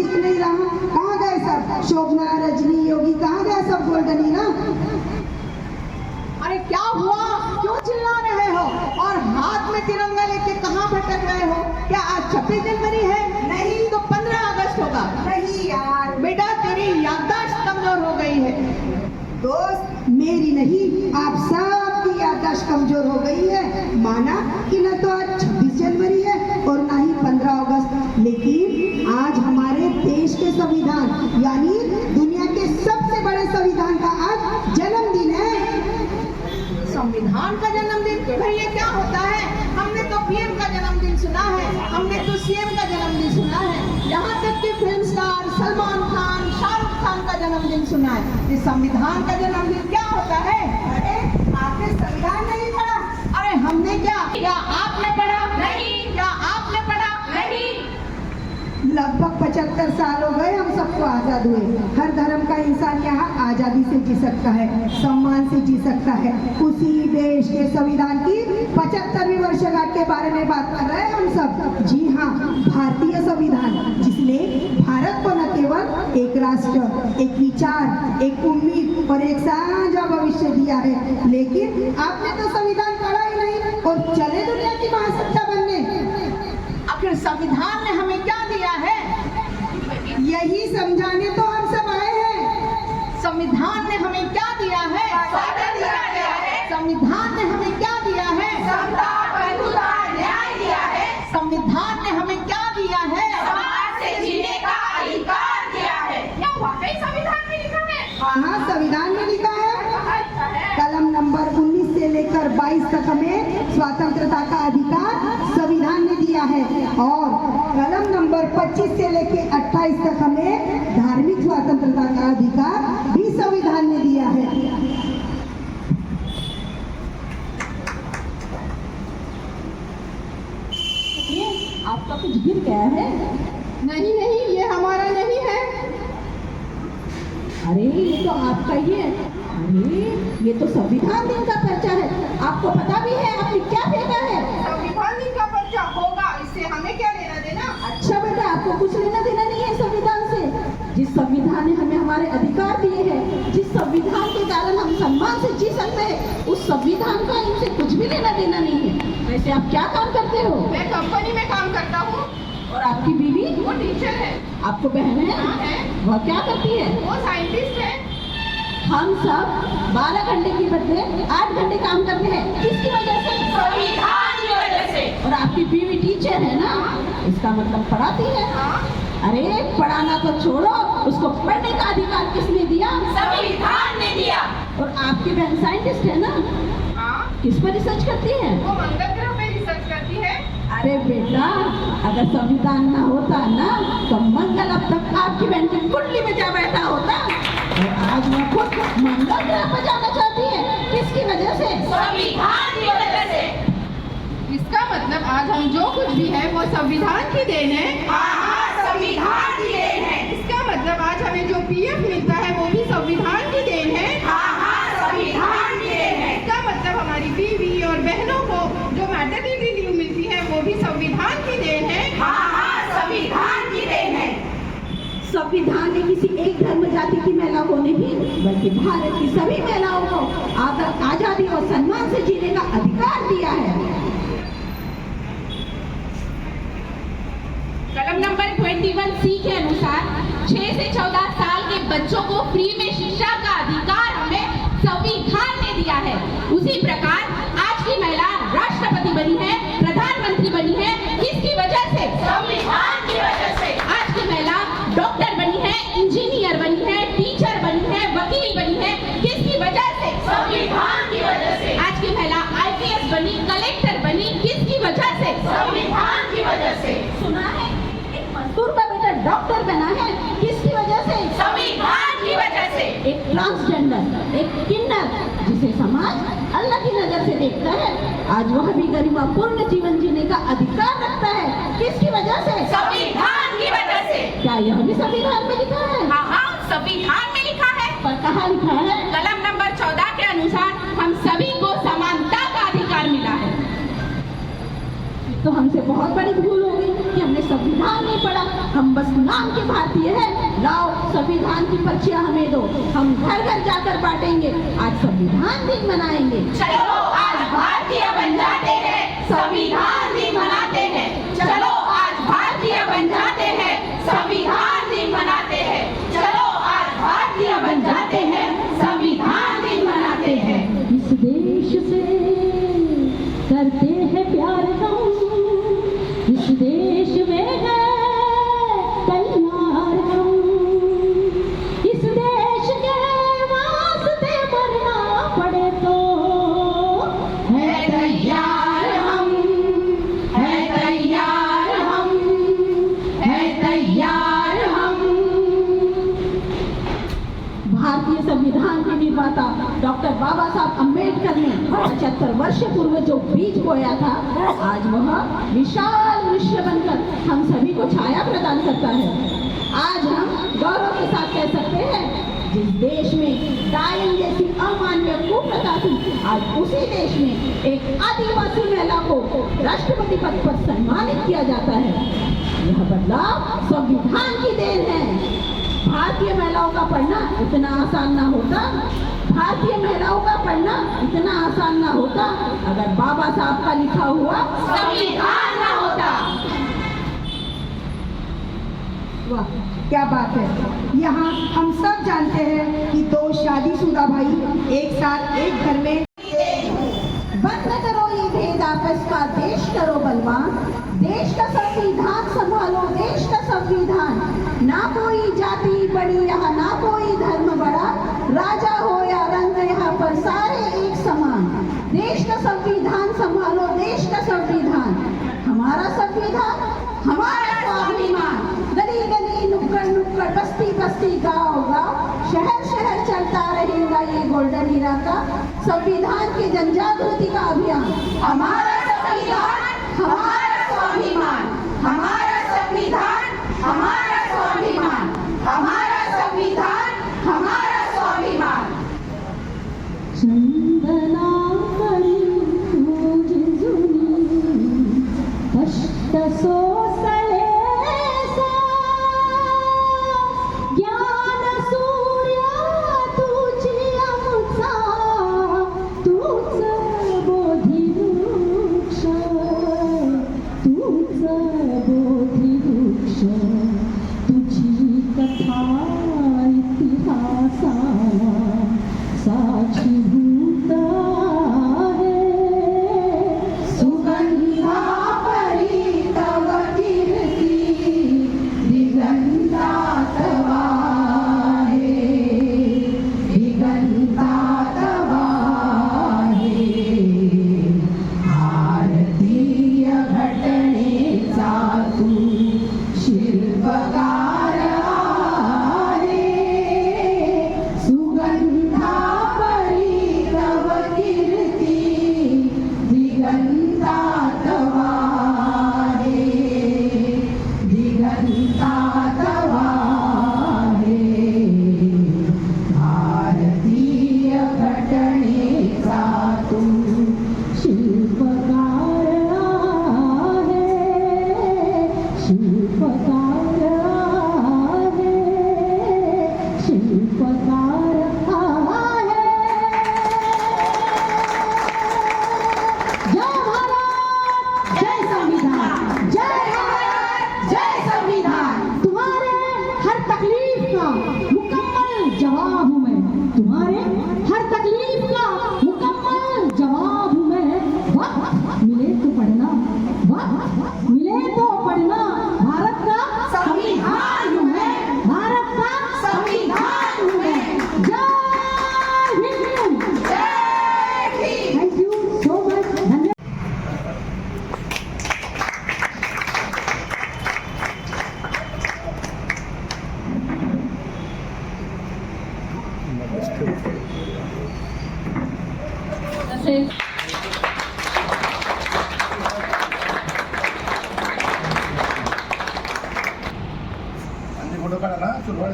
दिख नहीं रहा, कहाँ गए सब? शोभना, रजनी, योगी कहाँ गए सब? गोल्डन हीरा। अरे क्या हुआ, क्यों चिल्ला रहे हो और हाथ में तिरंगा लेके कहाँ भटक रहे हो? क्या आज 26 जनवरी है? नहीं तो 15 अगस्त होगा। नहीं यार बेटा, तेरी याददाश्त कमजोर हो गई है। दोस्त, मेरी नहीं, आप सबकी याददाश्त कमजोर हो गई है। माना कि न तो आज 26 जनवरी है और ना ही 15 अगस्त, लेकिन आज हमारे देश के संविधान यानी दुनिया के सबसे बड़े संविधान का आज जन्मदिन है। संविधान का जन्मदिन? भाई ये क्या होता है? हमने तो पीएम का जन्मदिन सुना है, हमने तो सीएम का जन्मदिन सुना है, यहाँ तक कि फिल्म स्टार सलमान खान, शाहरुख खान का जन्मदिन सुना है। इस संविधान का जन्मदिन क्या होता है? अरे आपने संविधान नहीं पढ़ा? अरे हमने क्या आपने पढ़ा? नहीं। क्या आपने पढ़ा? नहीं। लगभग 75 साल हो गए हम सबको आजाद हुए। हर धर्म का इंसान यहाँ आजादी से जी सकता है, सम्मान से जी सकता है। उसी देश के संविधान की 75वीं वर्षगांठ के बारे में बात कर रहे हैं हम सब। जी हाँ, भारतीय संविधान, जिसने भारत को न केवल एक राष्ट्र, एक विचार, एक उम्मीद और एक साझा भविष्य दिया है, लेकिन आपने तो संविधान पढ़ा ही नहीं और चले दुनिया की महासत्ता बनने। आखिर संविधान ने हमें क्या दिया है? यही समझाने तो हम सब आए हैं। संविधान ने हमें क्या दिया है? संविधान ने हमें क्या दिया है? न्याय दिया है। संविधान ने हमें क्या दिया है? समाज से जीने का अधिकार दिया है। क्या वाकई संविधान में लिखा है? हाँ, संविधान में लिखा है। कलम नंबर 19 से लेकर 22 तक हमें स्वतंत्रता का अधिकार संविधान ने दिया है और कलम नंबर 25 से लेकर 28 तक हमें धार्मिक स्वतंत्रता का अधिकार भी संविधान ने दिया है। आपका कुछ गिर गया है? नहीं नहीं, ये हमारा नहीं है। अरे ये तो आपका ही है। अरे ये तो संविधान दिन का पर्चा है, आपको पता भी है आपने क्या फेंका है? संविधान दिन का पर्चा होगा, इससे हमें क्या लेना देना? अच्छा बेटा, आपको कुछ लेना देना नहीं है संविधान से। जिस संविधान ने हमें हमारे अधिकार दिए हैं, जिस संविधान के कारण हम सम्मान से जी सकते हैं, उस संविधान का इनसे कुछ भी लेना देना नहीं है। वैसे आप क्या काम करते हो? मैं कंपनी में काम करता हूँ। और आपकी बीवी? वो टीचर है। आपको बहन है? हाँ है। वह क्या करती है? वो साइंटिस्ट है। हम सब 12 घंटे के बदले 8 घंटे काम करते हैं, किसकी वजह से? संविधान की वजह से। और आपकी बीवी टीचर है ना, इसका मतलब पढ़ाती है। अरे पढ़ाना तो छोड़ो, उसको पढ़ने का अधिकार किसने दिया? संविधान ने दिया। और आपकी बहन साइंटिस्ट है ना, किस पर रिसर्च करती है? वो मंगल ग्रह पे रिसर्च करती है। अरे बेटा, अगर संविधान ना होता ना तो मंगल अब तक आपकी बहन की कुंडली में जा बैठा होता। और आज वो खुद मंगल ग्रह पर जाना चाहती है, किसकी वजह से? संविधान की वजह से। इसका मतलब आज हम जो कुछ भी है वो संविधान की देन है। संविधान की देन है। इसका मतलब आज हमें जो पीएफ मिलता है वो भी संविधान की देन है। संविधान की देन है। इसका मतलब हमारी बीवी और बहनों को जो मैटरनिटी लीव मिलती है वो भी संविधान की देन है। संविधान की देन है। संविधान ने किसी एक धर्म जाति की महिला को नहीं, बल्कि भारत की सभी महिलाओं को आजादी और सम्मान से जीने का अधिकार दिया है। कलम नंबर 21C के अनुसार 6 से 14 साल के बच्चों को फ्री में शिक्षा का अधिकार हमें संविधान ने दिया है। उसी प्रकार आज की महिला राष्ट्रपति बनी है, प्रधानमंत्री बनी है, किसकी वजह से? संविधान की वजह से। आज की महिला डॉक्टर बनी है, इंजीनियर बनी है, टीचर बनी है, वकील बनी है, किसकी वजह से? संविधान की वजह से। आज की महिला IPS बनी, कलेक्टर बनी, किसकी वजह से? संविधान की वजह से। सुना है एक मजदूर का बेटा डॉक्टर बना है, किसकी वजह से? संविधान की वजह से। एक ट्रांसजेंडर, एक किन्नर, जिसे समाज अल्लाह की नजर से देखता है, आज वह भी गरिमापूर्ण जीवन जीने का अधिकार रखता है, किसकी वजह से? संविधान की वजह से। क्या यह भी संविधान में लिखा है? हाँ, संविधान में लिखा है। पर कहाँ लिखा है? कलम नंबर 14 के अनुसार हम सभी को समानता का अधिकार मिला है। तो हमसे बहुत बड़ी भूल होगी कि हमने संविधान नहीं पढ़ा, हम बस नाम के भारतीय हैं। लाओ संविधान की पर्चियां हमें दो, हम घर घर जाकर बांटेंगे, आज संविधान दिन मनाएंगे। चलो आज भारतीय बन जाते हैं, संविधान दिन मनाते हैं। चलो आज भारतीय बन जाते हैं, संविधान दिन मनाते हैं। चलो आज भारतीय बन जाते हैं, संविधान दिन मनाते हैं। इस देश से करते हैं प्यार हम, इस देश में है तैयार हम, इस देश के वास्ते मरना पड़े तो है तैयार हम, है तैयार हम, है तैयार हम। भारतीय संविधान के निर्माता डॉक्टर बाबा साहब अम्बेडकर ने 75 वर्ष पूर्व जो बीज बोया था, आज वह विशाल वृक्ष बनकर हम सभी को छाया प्रदान करता है। आज हम गौरव के साथ कह सकते हैं, जिस देश में डायन जैसी अमानवीय कुप्रथा थी, आज उसी देश में एक आदिवासी महिला को राष्ट्रपति पद पर सम्मानित किया जाता है। यह बदलाव संविधान की देन है। भारतीय महिलाओं का पढ़ना इतना आसान ना होता, भारतीय महिलाओं का पढ़ना इतना आसान ना होता अगर बाबा साहब का लिखा हुआ संविधान ना होता। वाह क्या बात है। यहाँ हम सब जानते हैं कि दो शादीशुदा भाई एक साथ एक घर में। बंद करो ये भेद आपस का, देश करो बलवान, देश का संविधान संभालो, देश का संविधान। ना कोई जाति बड़ी यहाँ, ना कोई धर्म बड़ा, राजा हो या रंग यहाँ पर सारे एक समान। देश का संविधान संभालो, देश का संविधान। हमारा संविधान हमारा स्वाभिमान। गली गली नुक्कड़ नुक्कड़ बस्ती बस्ती गाँव गाँव शहर शहर चलता रहेगा ये गोल्डन हीरा का संविधान के जन जागृति का अभियान। हमारा संविधान हमारा स्वाभिमान, हमारा संविधान हमारा स्वाभिमान, हमारा संविधान हमारा स्वाभिमान। चंदनांबरी तुझी जुनी कष्ट सोसले सा, ज्ञान सूर्या तुझी आमचा, तूच बोधी वृक्ष, तूच बोधी वृक्ष, तुझी कथा इतिहासाला साक्षीभूत आहे। सुगंधा परी तव कीर्ती दिगंतात वाहे, दिगंतात वाहे। भारतीय घटनेचा तू शिल्पकार आहे, सुगंधा परी तव कीर्ती दिगंतात वाहे, दिगंतात वाहे। भारतीय घटनेचा तू शिल्पकार आहे, शिल्पकार आहे, शिल्पकार आहे। जय भारत, जय संविधान, जय भारत, जय संविधान। तुम्हारे हर तकलीफ का मुकम्मल जवाब हूँ मैं, तुम्हारे हर तकलीफ का मुकम्मल जवाब हूँ मैं। वक्त मिले तो पढ़ना, वक्त मिले तो पढ़ना, भारत का संविधान हूँ मैं, भारत का संविधान हूँ मैं। Jai Hind, Jai Hind. Thank you so much, धन्यवाद। फोटो काढा ना सुरुवात।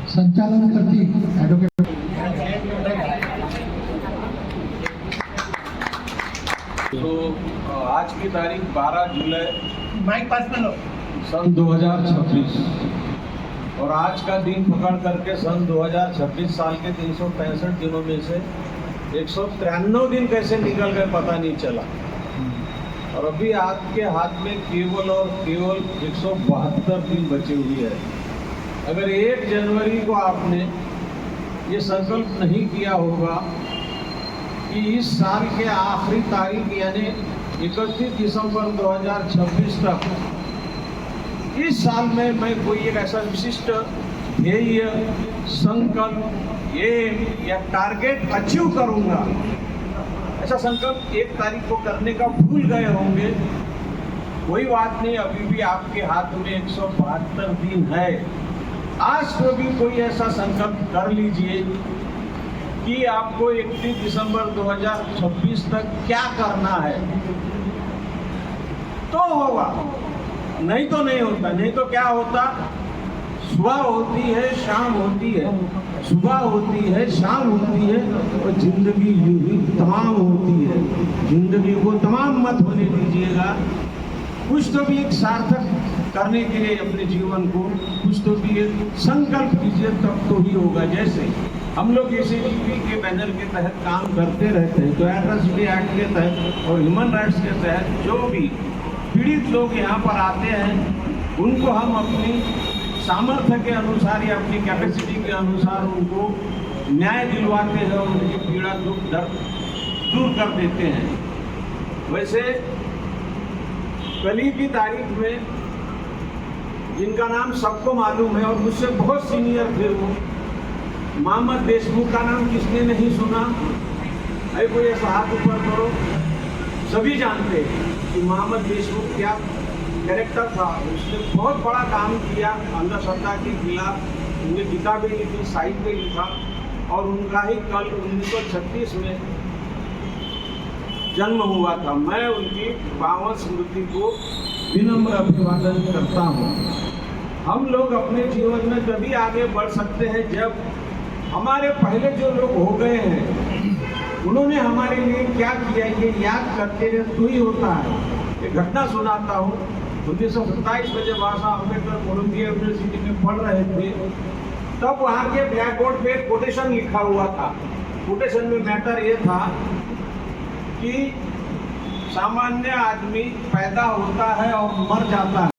संचालन करती ॲडव्होकेट तो आज की तारीख 12 जुलाई माइक पास में लो। सन 2026 और आज का दिन पकड़ करके सन 2026 साल के 365 दिनों में से 193 दिन कैसे निकल गए पता नहीं चला। और अभी आपके हाथ में केवल और केवल 172 दिन बचे हुए हैं। अगर 1 जनवरी को आपने ये संकल्प नहीं किया होगा कि इस साल के आखिरी तारीख यानी 31 दिसंबर 2026 तक इस साल में मैं कोई एक ऐसा विशिष्ट ध्येय, संकल्प, एम या टारगेट अचीव करूंगा, ऐसा संकल्प 1 तारीख को करने का भूल गए होंगे, कोई बात नहीं, अभी भी आपके हाथ में 172 दिन है। आज तो भी कोई ऐसा संकल्प कर लीजिए कि आपको 31 दिसंबर 2026 तक क्या करना है, तो होगा, नहीं तो नहीं होता। नहीं तो क्या होता, सुबह होती है शाम होती है, सुबह होती है शाम होती है और जिंदगी यूं ही तमाम होती है। जिंदगी को तमाम मत होने दीजिएगा। कुछ तो भी एक सार्थक करने के लिए अपने जीवन को कुछ तो भी एक संकल्प कीजिए, तब तो ही होगा। जैसे हम लोग एसीजीपी के बैनर के तहत काम करते रहते हैं, तो एट्रॉसिटी एक्ट के तहत और ह्यूमन राइट्स के तहत जो भी पीड़ित लोग यहाँ पर आते हैं उनको हम अपनी सामर्थ्य के अनुसार या अपनी कैपेसिटी के अनुसार उनको न्याय दिलवाते हैं और उनकी पीड़ा दुख दर्द दूर कर देते हैं। वैसे कल ही की तारीख में जिनका नाम सबको मालूम है और मुझसे बहुत सीनियर थे, वो मोहम्मद देशमुख का नाम किसने नहीं सुना? अरे कोई ऐसा हाथ ऊपर करो। सभी जानते हैं कि मोहम्मद देशमुख क्या कैरेक्टर था। उसने बहुत बड़ा काम किया अंधश्रद्धा के खिलाफ, उनने किताबें लिखी, साहित्य लिखा और उनका ही कल 1936 में जन्म हुआ था। मैं उनकी पावन स्मृति को विनम्र अभिवादन करता हूँ। हम लोग अपने जीवन में तभी आगे बढ़ सकते हैं जब हमारे पहले जो लोग हो गए हैं उन्होंने हमारे लिए क्या किया ये याद करते रहे तो ही होता है। एक घटना सुनाता हूँ। 1927 में जब आशा अम्बेडकर कोलंबिया यूनिवर्सिटी में पढ़ रहे थे, तब वहाँ के ब्लैक बोर्ड पे कोटेशन लिखा हुआ था। कोटेशन में मैटर ये था कि सामान्य आदमी पैदा होता है और मर जाता है।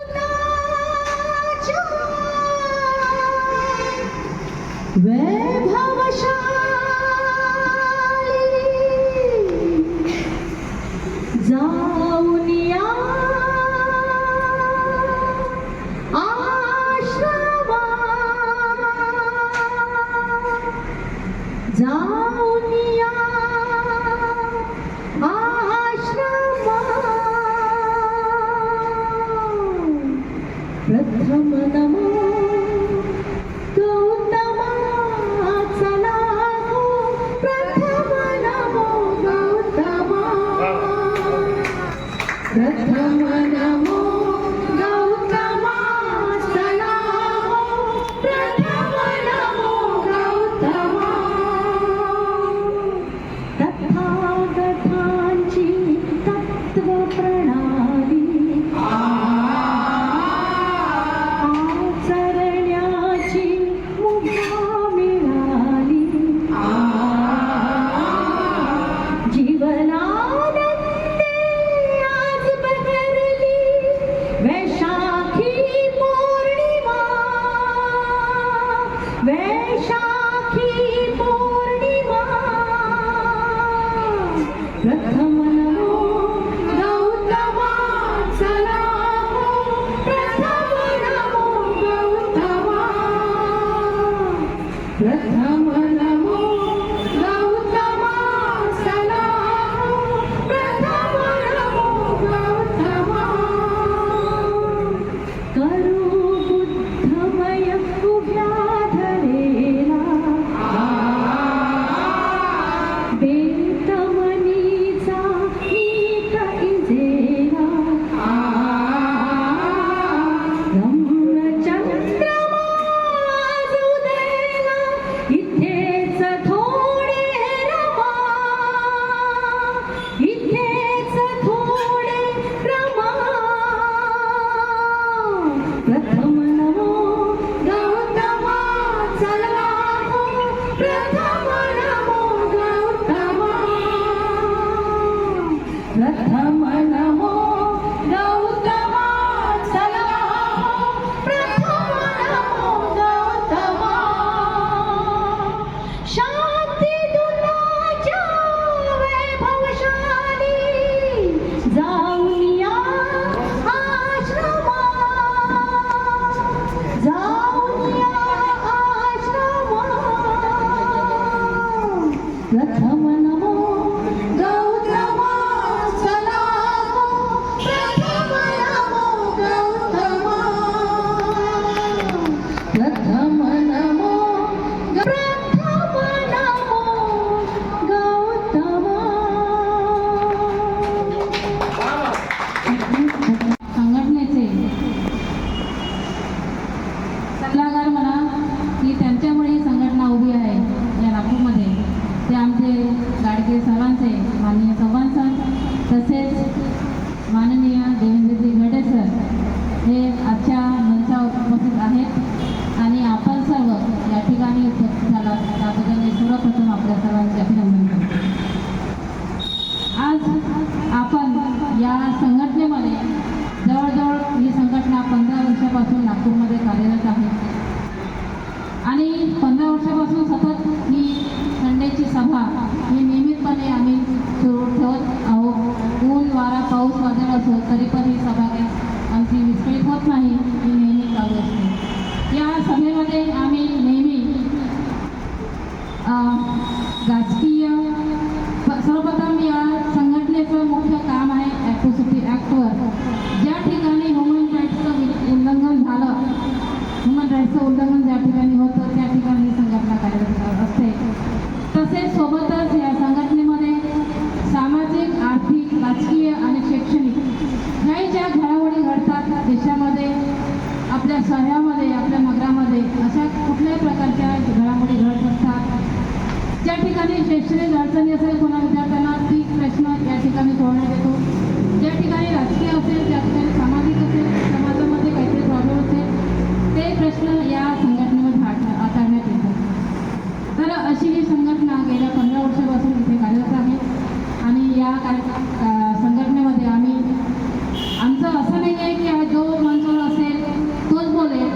प्रथम नमो गौतमा चला हो, प्रथम नमो गौतमा, प्रथम नमो गौतमा चला हो, प्रथम नमो गौतमा। तथागतांची तत्व प्रणाली आचरण्याची मुभा मिळाली, जीवनानंदे आज बहरली वैशाखी पौर्णिमा, वैशाखी पौर्णिमा। प्रथम नमो गौतमा चला हो, प्रथम नमो गौतमा, प्रथम नमो गौतमा चला हो, प्रथम नमो गौतमा। करू बुद्धमय उभ्या धरेला, बेतमनीचा स्मशानी जाऊया आश्रमात, जाऊया आश्रमात. प्रथम नमो गौतमा चला गो, प्रथम नमो गौतमा, प्रथम नमो गौतमा. संघटनेचे सल्लागार म्हणा की त्यांच्यामुळे ही संघटना उभी आहे या नागपूरमध्ये, ते आमचे लाडके सर्वांचे माननीय चव्हाण सर, तसेच माननीय देवेंद्रजी घटे सर हे आजच्या मंचावर उपस्थित आहेत. आणि आपण सर्व या ठिकाणी उपस्थित झाला त्याबद्दल मी सर्वप्रथम आपल्या सर्वांचे अभिनंदन करतो. आज आपण या संघटनेमध्ये जवळजवळ ही संघटना 15 वर्षापासून नागपूरमध्ये कार्यरत आहे आणि 15 वर्षापासून सतत ही संडेची सभा ही नियमितपणे आम्ही सुरू ठेवत आहोत. ऊन वारा पाऊस वादळ असो तरी पण ही सभा काही आमची विस्कळीत होत नाही, ही नेहमी चालू असते. या सभेमध्ये आम्ही नेहमी राजकीय सर्वप्रथम या संघटनेचं मुख्य काम आहे ॲट्रॉसिटी ॲक्टवर. ज्या ठिकाणी ह्युमन राईट्सचं उल्लंघन झालं, ह्युमन राईट्सचं उल्लंघन ज्या ठिकाणी होतं त्या ठिकाणी ही संघटना कार्यरत असते. तसेच सोबतच या संघटनेमध्ये सामाजिक, आर्थिक, राजकीय आणि शैक्षणिक ह्याही ज्या घडामोडी घडतात देशामध्ये, आपल्या शहरामध्ये, आपल्या नगरामध्ये, अशा कुठल्याही प्रकारच्या घडामोडी घडत असतात. ज्या ठिकाणी शैक्षणिक अडचणी असेल कोणा विद्यार्थ्यांना ती प्रश्न या ठिकाणी सोडवण्यात येतो. ज्या ठिकाणी राजकीय असेल, ज्या ठिकाणी सामाजिक असेल, समाजामध्ये काहीतरी प्रॉब्लेम असेल ते प्रश्न या संघटनेमध्ये हाताळण्यात येतात. तर अशी ही संघटना गेल्या 15 वर्षापासून इथे कार्यरत आहे. आणि या संघटनेमध्ये आम्ही आमचं असं नाही आहे की जो मंचावर असेल तोच बोलेल.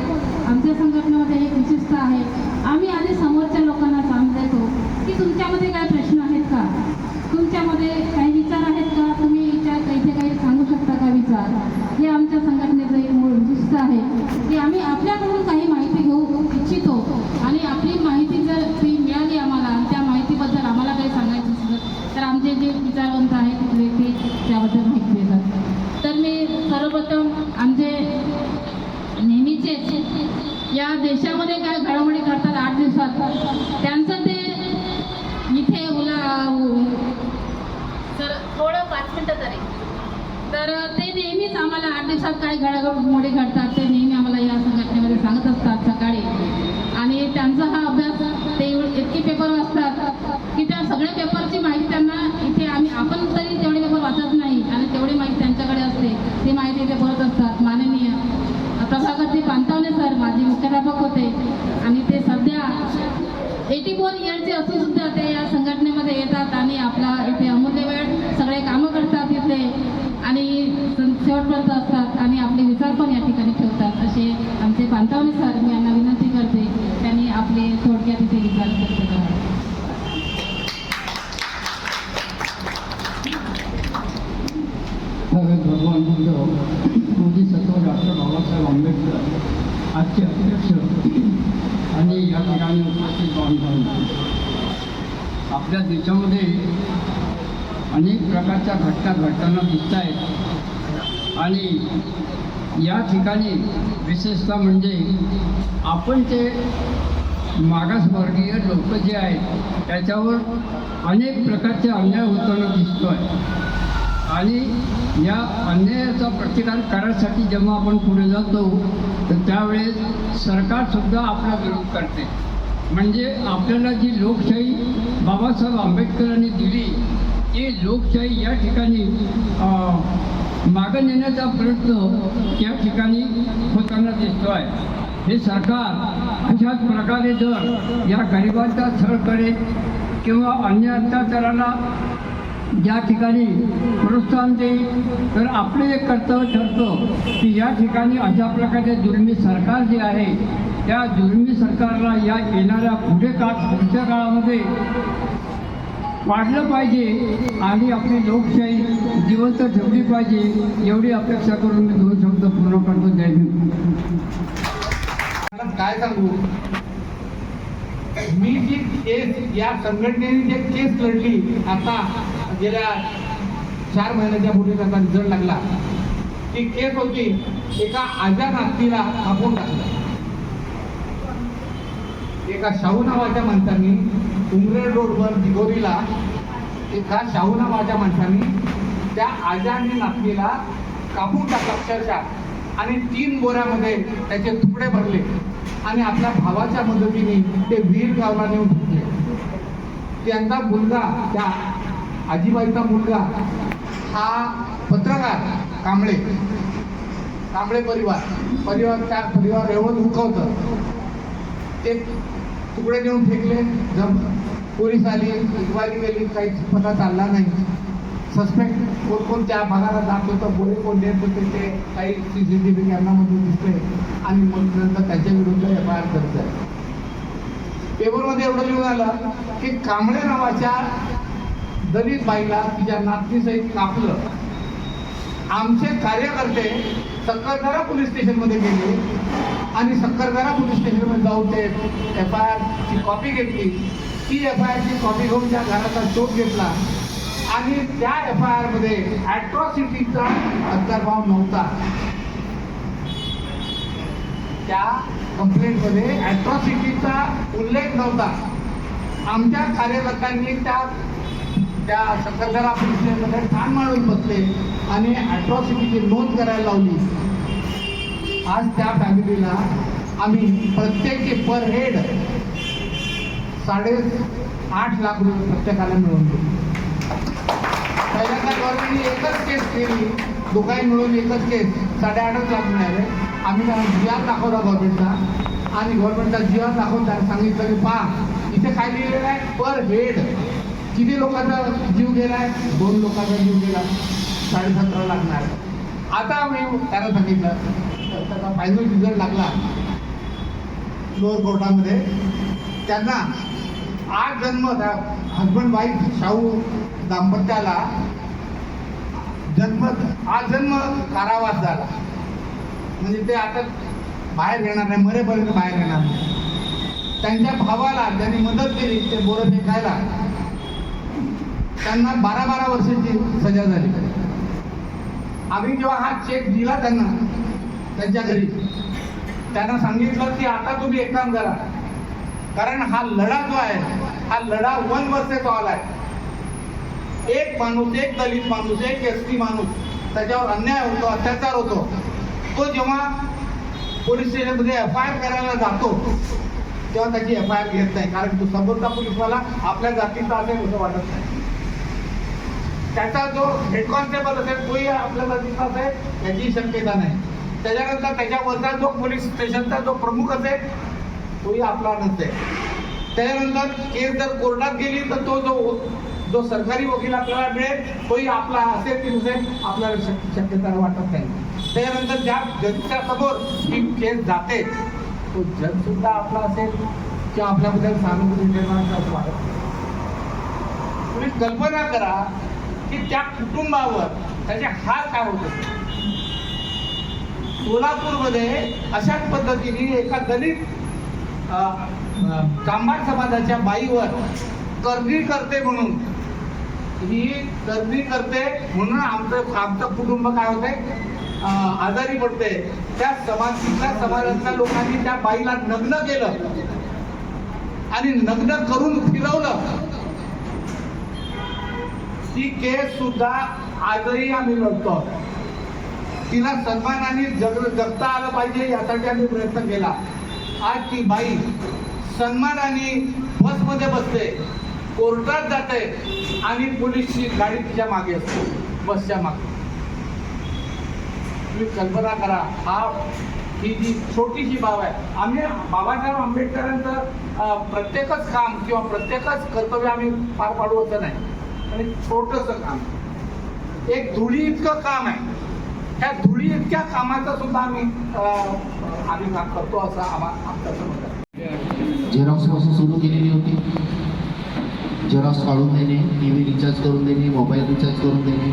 आमच्या संघटनेमध्ये एक विशेषता आहे, आम्ही आधी समोरच्या लोकांना सांगून देतो की तुमच्यामध्ये काय प्रश्न आहेत का, तुमच्यामध्ये काही विचार आहेत का, तुम्ही इथे काही सांगू शकता का विचार. हे आमच्या संघटनेचं एक मूळ विशिष्ट आहे की आम्ही आपल्याकडून काही माहिती घेऊ इच्छितो आणि आपली माहिती जर ती मिळाली आम्हाला आणि त्या माहितीबद्दल आम्हाला काही सांगायचं असेल तर आमचे जे विचारवंत आहेत ते त्याबद्दल माहिती देतात. तर मी सर्वप्रथम आमचे नेहमीचे या देशामध्ये काय घडामोडी घडतात 8 दिवसात त्यांचं ते इथे सर थोडं 5 मिनटं तरी. तर ते नेहमीच आम्हाला 8 दिवसात काय घडामोडी घडतात ते नेहमी आम्हाला या संघटनेमध्ये सांगत असतात सकाळी. आणि त्यांचा हा अभ्यास ते इतके पेपर वाचतात की त्या सगळ्या पेपरची माहिती त्यांना इथे आपण तरी तेवढे पेपर वाचत नाही आणि तेवढी माहिती त्यांच्याकडे असते. ती माहिती इथे बोलत असतात. माननीय प्रभाकरजी पांतावणे सर माझे मुख्याध्यापक होते आणि ते सध्या 84 इयरचे असून सुद्धा ते या संघटनेमध्ये येतात आणि आपला इथे अमूल्य वेळ सगळे कामं करतात इथे आणि शेवटपर्यंत असतात आणि आपले विचार पण या ठिकाणी ठेवतात. असे आमचे पांतावणे सर, मी यांना विनंती करते त्यांनी आपले थोडक्यात इथे विचार व्यक्त करावे. भगवान बुद्ध बोधिसत्व डॉक्टर बाबासाहेब आंबेडकर आजचे अध्यक्ष आणि या ठिकाणी उपस्थित बांधवांना, आपल्या देशामध्ये अनेक प्रकारच्या घटना घडताना दिसत आहेत आणि या ठिकाणी विशेषतः म्हणजे आपण ते मागासवर्गीय लोक जे आहेत त्याच्यावर अनेक प्रकारचे अन्याय होताना दिसतो आहे. आणि या अन्यायाचा प्रतिकार करण्यासाठी जेव्हा आपण पुढे जातो तर त्यावेळेस सरकारसुद्धा आपला विरोध करते. म्हणजे आपल्याला जी लोकशाही बाबासाहेब आंबेडकरांनी दिली ती लोकशाही या ठिकाणी मागं नेण्याचा प्रयत्न या ठिकाणी होताना दिसतो आहे. हे सरकार अशाच प्रकारे जर या गरिबांचा छळ करेल किंवा अन्य अत्याचाराला ज्या ठिकाणी प्रोत्साहन देईल तर आपले एक कर्तव्य ठरतं की या ठिकाणी अशा प्रकारे जुलमी सरकार जे आहे त्या जुलमी सरकारला या येणाऱ्या पुढच्या काळामध्ये वाढलं पाहिजे आणि आपली लोकशाही जिवंत ठेवली पाहिजे एवढी अपेक्षा करून मी 2 शब्द पूर्ण करतो. जय हिंद. काय सांगू, मी जी केस या संघटनेने जे केस लढली आता गेल्या 4 महिन्याच्या पूर्वी त्याचा रिझल्ट लागला, ती केस होती एका आजा नातीला कापून टाकलं. एका शाहू नावाच्या माणसाने उमरेड रोडवर दिगोरीला एका शाहू नावाच्या माणसाने त्या आजा आणि नातनीला कापून टाकलं अक्षरशः आणि 3 बोऱ्यामध्ये त्याचे तुकडे भरले आणि आपल्या भावाच्या मदतीने ते वीर गावला नेऊन ठेवले. त्यांचा मुलगा, त्या आजीबाईचा मुलगा हा पत्रकार कांबळे परिवार एवढं दुखवतं. ते तुकडे नेऊन फेकले. जब पोलीस आली, इन्क्वायरी केली, काही पता चालला नाही. सस्पेक्ट कोण त्या भागाला जात होतं, बोरे कोण देत होते ते काही CCTV कॅमेरामध्ये दिसते आणि मग नंतर त्याच्या विरुद्ध FIR करत आहे. पेपरमध्ये एवढं लिहून आलं की कांबळे नावाच्या दलित बाईला तिच्या नातनीसहित कापलं. आमचे कार्यकर्ते सक्करदरा पोलीस स्टेशनमध्ये गेले आणि सक्करदरा पोलीस स्टेशनमध्ये जाऊन ते FIR ची कॉपी घेतली. ती FIR ची कॉपी घेऊन त्या घराचा शोध घेतला आणि त्या FIR मध्ये ॲट्रॉसिटीचा अंतर्भाव नव्हता. त्या कंप्लेंटमध्ये ॲट्रॉसिटीचा उल्लेख नव्हता. आमच्या कार्यकर्त्यांनी त्या सक्करदरा पोलीस स्टेशनमध्ये ठाण मांडून बसले आणि ॲट्रॉसिटीची नोंद करायला लावली. आज त्या फॅमिलीला आम्ही प्रत्येकी पर हेड 8.5 लाख रुपये प्रत्येकाला मिळवून दिले. पहिल्यांदा गव्हर्नमेंटने एकच केस केली, दोघांनी मिळून एकच केस 8.5 लाख मिळाले. आम्ही GR दाखवला गव्हर्नमेंटचा आणि गव्हर्नमेंटचा GR दाखवून त्याला सांगितलं की पहा इथे काय लिहिलेलं आहे, पर हेड किती लोकांचा जीव गेलाय, 2 लोकांचा जीव गेला, 17.5 लाख मिळाले. आता मी त्याला सांगितलं, त्याचा फायनल रिझल्ट लागला लोअर कोर्टामध्ये. त्यांना 8 जन्म हजबंड वाईफ शाहू दाम्पत्याला आज जन्म कारावास झाला. म्हणजे ते आता बाहेर येणार नाही, मरेपर्यंत बाहेर येणार नाही. त्यांच्या भावाला ज्यांनी मदत केली ते बोरं फेकायला, त्यांना 12 वर्षाची सजा झाली. आम्ही जेव्हा हा चेक दिला त्यांच्या घरी, त्यांना सांगितलं की आता तुम्ही एक काम करा, कारण हा लढा जो आहे हा लढा 1 वर्सेस ऑल आहे. एक माणूस, एक दलित माणूस, एक ST माणूस त्याच्यावर अन्याय होतो, अत्याचार होतो, तो जेव्हा पोलीस स्टेशनमध्ये FIR करायला जातो तेव्हा त्याची FIR घेत नाही, कारण तो समोरचा पोलीसवाला आपल्या जातीचा असेल असं वाटत नाही. त्याचा जो हेड कॉन्स्टेबल असेल तोही आपल्या जातीचा असेल याची शक्यता नाही. त्याच्यानंतर त्याच्यावरचा जो पोलीस स्टेशनचा जो प्रमुख असेल तोही आपला नसेल. त्याच्यानंतर केस जर कोर्टात गेली तर तो जो सरकारी वकील आपल्याला मिळेल तोही आपला असेल की नसेल आपल्याला शक्यता वाटत नाही. त्याच्यानंतर ज्या जजच्या समोर ही केस जाते तो जज सुद्धा आपला असेल किंवा आपल्याबद्दल सहानुभूती निर्माण असं वाटत नाही. तुम्ही कल्पना करा की त्या कुटुंबावर त्याचे हाल काय होत असतील. सोलापूरमध्ये अशाच पद्धतीने एका दलित कांबार समाजाच्या बाईवर करणी करते म्हणून आमचं कुटुंब काय होते आजारी पडते. त्या समाजातल्या लोकांनी त्या बाईला नग्न केलं आणि नग्न करून फिरवलं. ती केस सुद्धा आजही आम्ही लढतो. तिला सन्मानाने जगता आलं पाहिजे यासाठी आम्ही प्रयत्न केला. आज ती बाई सन्मानाने बसमध्ये बसते, कोर्टात जाते आणि पोलीसची गाडी तिच्या मागे असते, बसच्या मागे. तुम्ही कल्पना करा, ही जी छोटीशी बाब आहे. आम्ही बाबासाहेब आंबेडकरांचं प्रत्येकच काम किंवा प्रत्येकच कर्तव्य आम्ही पार पाडू असं नाही, आणि छोटंसं काम, एक धुळी इतकं काम आहे. त्या धुळी इतक्या कामाचं सुद्धा आम्ही काम करतो असं आमचं मत आहे. झेरॉक्सपासून सुरू केलेली होती. झेरॉक्स काढून देणे, टी व्ही रिचार्ज करून देणे, मोबाईल रिचार्ज करून देणे,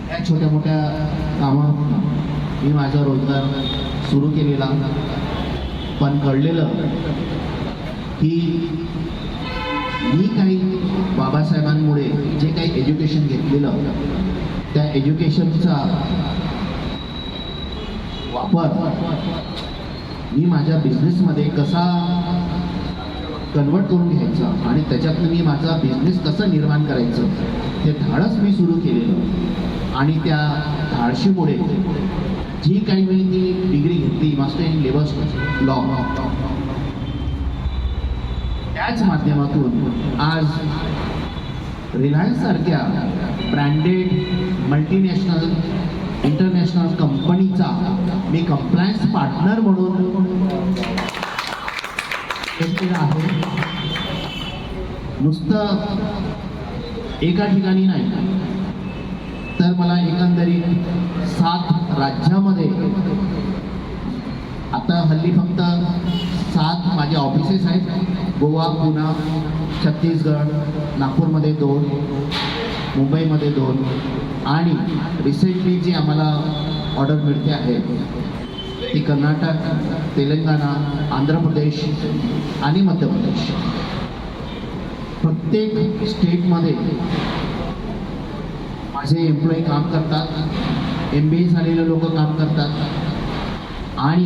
या छोट्या मोठ्या कामं मी माझा रोजगार सुरू केलेला. पण कळलेलं की मी काही बाबासाहेबांमुळे जे काही एज्युकेशन घेतलेलं त्या एज्युकेशनचा वापर मी माझ्या बिझनेसमध्ये कसा कन्वर्ट करून घ्यायचं आणि त्याच्यातनं मी माझा बिझनेस कसं निर्माण करायचं ते धाडस मी सुरू केलेलं. आणि त्या धाडशीमुळे जी काही मी ती डिग्री घेतली मास्टर इन लेबर लॉ, त्याच माध्यमातून आज रिलायन्स सारख्या ब्रँडेड मल्टीनॅशनल इंटरनॅशनल कंपनीचा मी कंप्लायन्स पार्टनर म्हणून आहे. नुसतं एका ठिकाणी नाही तर मला एकंदरीत 7 राज्यामध्ये आता हल्ली फक्त 7 माझे ऑफिसेस आहेत. गोवा, पुणे, छत्तीसगड, नागपूरमध्ये 2, मुंबईमध्ये 2 आणि रिसेंटली जी आम्हाला ऑर्डर मिळते आहे ती कर्नाटक, तेलंगणा, आंध्र प्रदेश आणि मध्य प्रदेश. प्रत्येक स्टेटमध्ये माझे एम्प्लॉई काम करतात, MBA झालेले लोक काम करतात आणि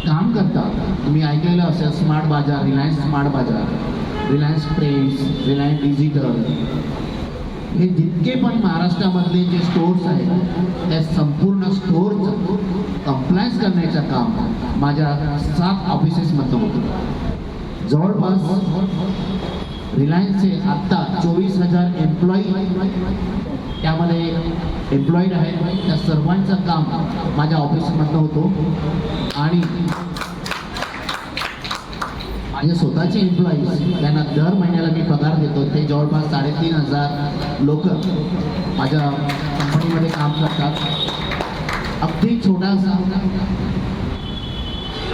काम करतात. तुम्ही ऐकलेलं असेल स्मार्ट बाजार, रिलायन्स स्मार्ट बाजार, रिलायन्स ट्रेंड्स, रिलायन्स डिजिटल, हे जितके पण महाराष्ट्रामधले जे स्टोर्स आहेत त्या संपूर्ण स्टोअरचं कंप्लायन्स करण्याचं काम माझ्या 7 ऑफिसेसमधलं होतं. जवळपास रिलायन्सचे आत्ता 24,000 एम्प्लॉई त्यामध्ये एम्प्लॉईड आहेत. त्या सर्वांचं काम माझ्या ऑफिसमधलं होतं आणि माझे स्वतःचे एम्प्लॉईज त्यांना दर महिन्याला मी पगार देतो. ते जवळपास 3,500 लोक माझ्या कंपनीमध्ये काम करतात. अगदी छोटासा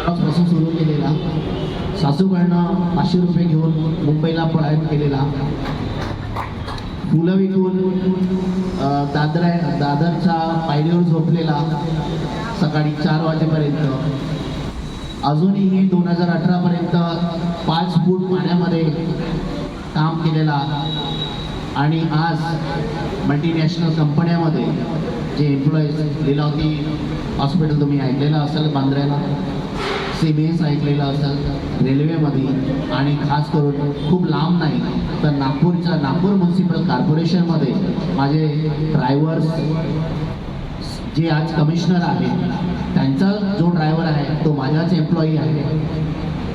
पासून सुरू केलेला, सासूकडनं 500 रुपये घेऊन मुंबईला पलायन केलेला, फुलं विकून दादरच्या पायरीवर झोपलेला सकाळी 4 वाजेपर्यंत, अजूनही 2018 पर्यंत 5 फूट पाण्यामध्ये काम केलेला आणि आज मल्टीनॅशनल कंपन्यामध्ये जे एम्प्लॉईज, लीलावती हॉस्पिटल तुम्ही ऐकलेलं असेल बांद्र्याला, CBS ऐकलेलं असेल, रेल्वेमध्ये आणि खास करून खूप लांब नाही तर नागपूर म्युन्सिपल कॉर्पोरेशनमध्ये माझे ड्रायव्हर्स जे आज कमिशनर आहेत त्यांचा जो ड्रायव्हर आहे तो माझाच एम्प्लॉई आहे.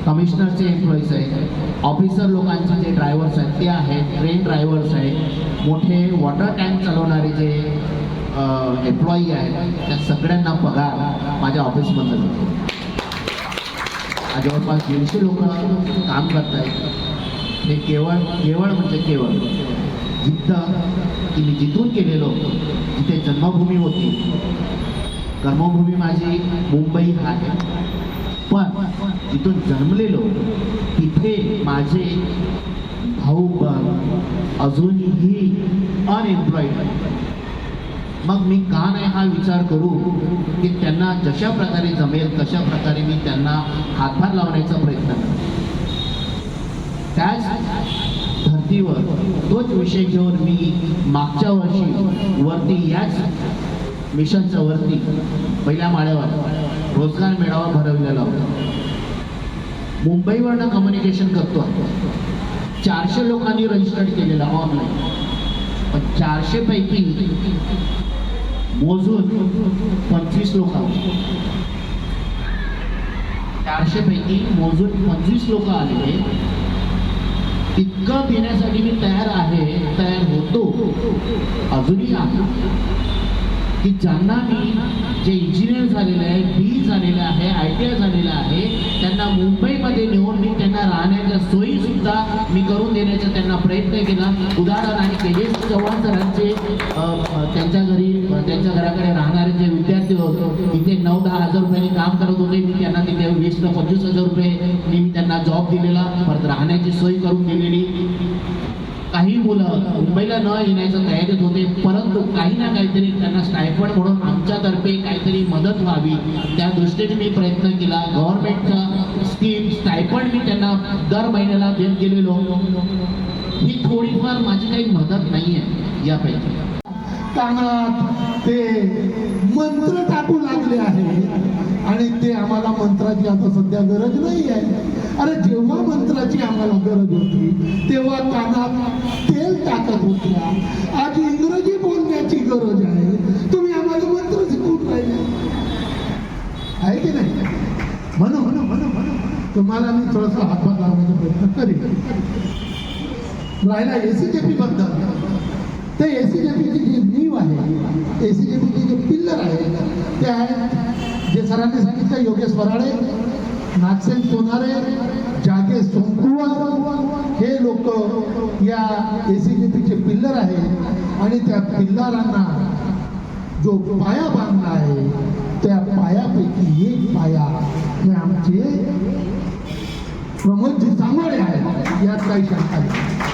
कमिशनरचे एम्प्लॉईज आहेत, ऑफिसर लोकांचे जे ड्रायव्हर्स आहेत ते आहेत, ट्रेन ड्रायव्हर्स आहेत, मोठे वॉटर टँक चालवणारे जे एम्प्लॉई आहेत त्या सगळ्यांना पगार माझ्या ऑफिसमधून होतो. जवळपास 150 लोक काम करत आहेत. हे केवळ म्हणजे केवळ जिद्द की मी जिथून केलेलो, जिथे जन्मभूमी होती, कर्मभूमी माझी मुंबई आहे, पण जिथून जन्मलेलो तिथे माझे भाऊ बहीण अजूनही अनएम्प्लॉईड. मग मी का नाही हा विचार करू की त्यांना जशा प्रकारे जमेल तशा प्रकारे मी त्यांना हातभार लावण्याचा प्रयत्न करतो. त्याच धर्तीवर तोच विषय घेऊन मी मागच्या वर्षी वरती याच मिशनच्या वरती पहिल्या माळ्यावर रोजगार मेळावा भरवलेला होता. मुंबईवरनं कम्युनिकेशन करतो. 400 लोकांनी रजिस्टर्ड केलेला ऑनलाईन, पण 400 पैकी मोजून 25 लोक, 400 पैकी मोजून 25 लोक आलेले. इतकं देण्यासाठी मी तयार होतो, अजूनही आहे. की ज्यांना मी जे इंजिनियर झालेले आहे, बी झालेलं आहे, ITI झालेलं आहे, त्यांना मुंबईमध्ये नेऊन मी त्यांना राहण्याच्या सोयीसुद्धा मी करून देण्याचा त्यांना प्रयत्न केला. उदाहरण आहे तेजस चव्हाण सरांचे त्यांच्या घराकडे राहणारे जे विद्यार्थी होते तिथे 9-10 हजार रुपयांनी काम करत होते. मी त्यांना तिथे 20-25 हजार रुपये मी त्यांना जॉब दिलेला, परत राहण्याची सोय करून दिलेली. काही मुलं मुंबईला न येण्याच्या तयारीत होते, परंतु काही ना काहीतरी त्यांना स्टायफंड म्हणून आमच्यातर्फे काहीतरी मदत व्हावी त्या दृष्टीने मी प्रयत्न केला. गव्हर्नमेंटचा स्कीम स्टायफंड मी त्यांना दर महिन्याला देत गेलेलो. ही थोडीफार माझी काही मदत नाही आहे यापैकी. कानात ते मंत्र टाकू लागले आहे आणि ते आम्हाला मंत्राची आता सध्या गरज नाही आहे. अरे जेव्हा मंत्राची आम्हाला गरज होती तेव्हा कानात तेल टाकत होत्या. आज इंग्रजी बोलण्याची गरज आहे, तुम्ही आम्हाला मंत्र शिकवून राहिले आहे की नाही? म्हणून तुम्हाला मी थोडंसं हातभार लावण्याचा प्रयत्न करेन. राहिला ACJP बद्दल, ते ACJPची जी नीव आहे, ACJPचे जे पिल्लर आहे ते आहेत जे सरांनी सांगितलं, योगेश वराडे, नागसेन सोनारे, जागे सोमकुवर, हे लोक या ACJPचे पिल्लर आहेत. आणि त्या पिल्लरांना जो पाया बांधला आहे त्या पायापैकी एक पाया हे आमचे प्रमोदजी सांगोळे आहेत, यात काही शंका नाही.